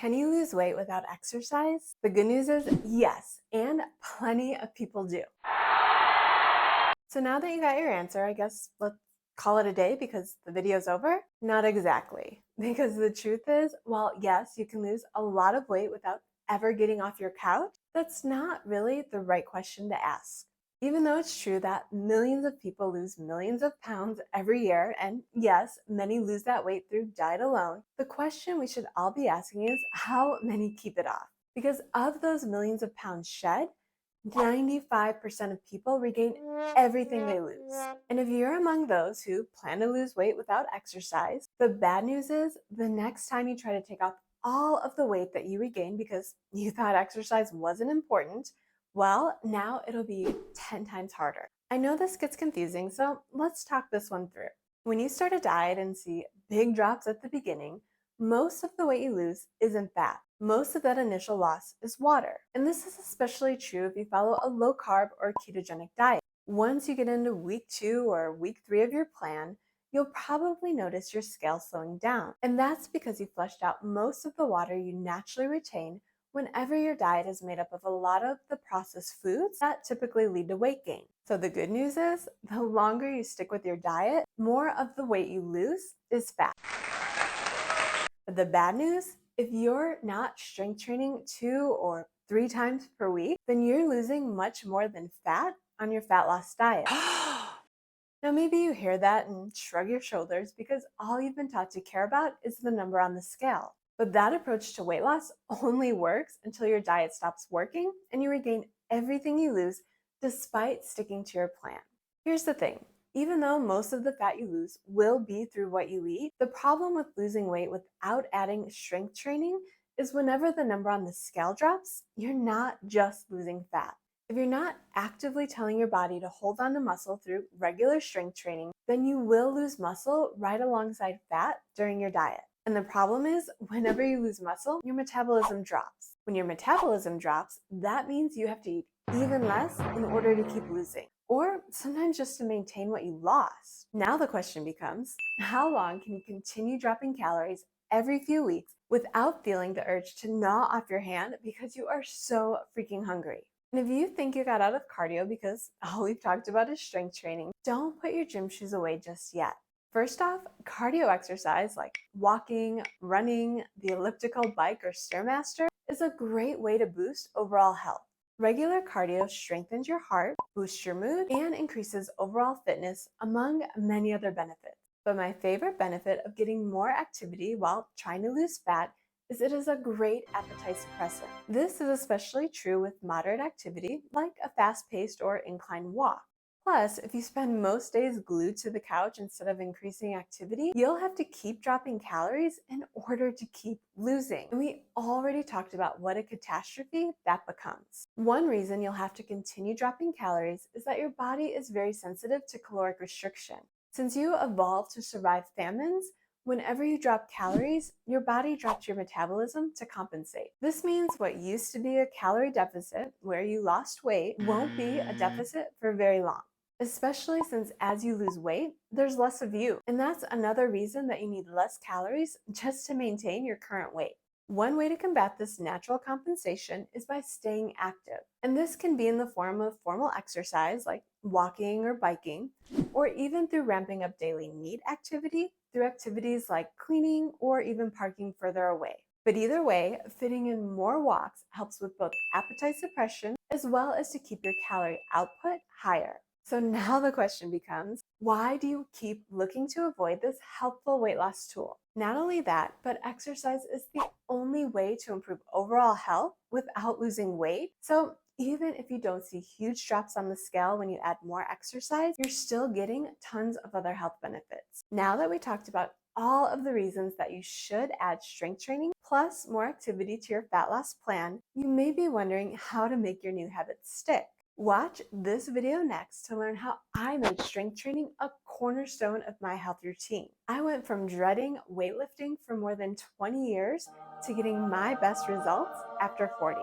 Can you lose weight without exercise? The good news is yes, and plenty of people do. So now that you got your answer, I guess let's call it a day because the video's over? Not exactly. Because the truth is, while yes, you can lose a lot of weight without ever getting off your couch, that's not really the right question to ask. Even though it's true that millions of people lose millions of pounds every year, and yes, many lose that weight through diet alone, the question we should all be asking is how many keep it off? Because of those millions of pounds shed, 95% of people regain everything they lose. And if you're among those who plan to lose weight without exercise, the bad news is the next time you try to take off all of the weight that you regained because you thought exercise wasn't important, well, now it'll be 10 times harder. I know this gets confusing, so let's talk this one through. When you start a diet and see big drops at the beginning, most of the weight you lose isn't fat. Most of that initial loss is water. And this is especially true if you follow a low carb or ketogenic diet. Once you get into week 2 or week 3 of your plan, you'll probably notice your scale slowing down. And that's because you flushed out most of the water you naturally retain whenever your diet is made up of a lot of the processed foods that typically lead to weight gain. So the good news is, the longer you stick with your diet, more of the weight you lose is fat. But the bad news, if you're not strength training 2 or 3 times per week, then you're losing much more than fat on your fat loss diet. Now, maybe you hear that and shrug your shoulders because all you've been taught to care about is the number on the scale. But that approach to weight loss only works until your diet stops working and you regain everything you lose despite sticking to your plan. Here's the thing. Even though most of the fat you lose will be through what you eat, the problem with losing weight without adding strength training is whenever the number on the scale drops, you're not just losing fat. If you're not actively telling your body to hold on to muscle through regular strength training, then you will lose muscle right alongside fat during your diet. And the problem is, whenever you lose muscle, your metabolism drops. When your metabolism drops, that means you have to eat even less in order to keep losing, or sometimes just to maintain what you lost. Now the question becomes, how long can you continue dropping calories every few weeks without feeling the urge to gnaw off your hand because you are so freaking hungry? And if you think you got out of cardio because all we've talked about is strength training, don't put your gym shoes away just yet. First off, cardio exercise like walking, running, the elliptical bike, or Stairmaster is a great way to boost overall health. Regular cardio strengthens your heart, boosts your mood, and increases overall fitness, among many other benefits. But my favorite benefit of getting more activity while trying to lose fat is it is a great appetite suppressant. This is especially true with moderate activity like a fast-paced or inclined walk. Plus, if you spend most days glued to the couch instead of increasing activity, you'll have to keep dropping calories in order to keep losing. And we already talked about what a catastrophe that becomes. One reason you'll have to continue dropping calories is that your body is very sensitive to caloric restriction. Since you evolved to survive famines, whenever you drop calories, your body drops your metabolism to compensate. This means what used to be a calorie deficit, where you lost weight, won't be a deficit for very long. Especially since as you lose weight, there's less of you. And that's another reason that you need less calories just to maintain your current weight. One way to combat this natural compensation is by staying active. And this can be in the form of formal exercise like walking or biking, or even through ramping up daily NEAT activity through activities like cleaning or even parking further away. But either way, fitting in more walks helps with both appetite suppression as well as to keep your calorie output higher. So now the question becomes, why do you keep looking to avoid this helpful weight loss tool? Not only that, but exercise is the only way to improve overall health without losing weight. So even if you don't see huge drops on the scale when you add more exercise, you're still getting tons of other health benefits. Now that we talked about all of the reasons that you should add strength training plus more activity to your fat loss plan, you may be wondering how to make your new habits stick. Watch this video next to learn how I made strength training a cornerstone of my health routine. I went from dreading weightlifting for more than 20 years to getting my best results after 40.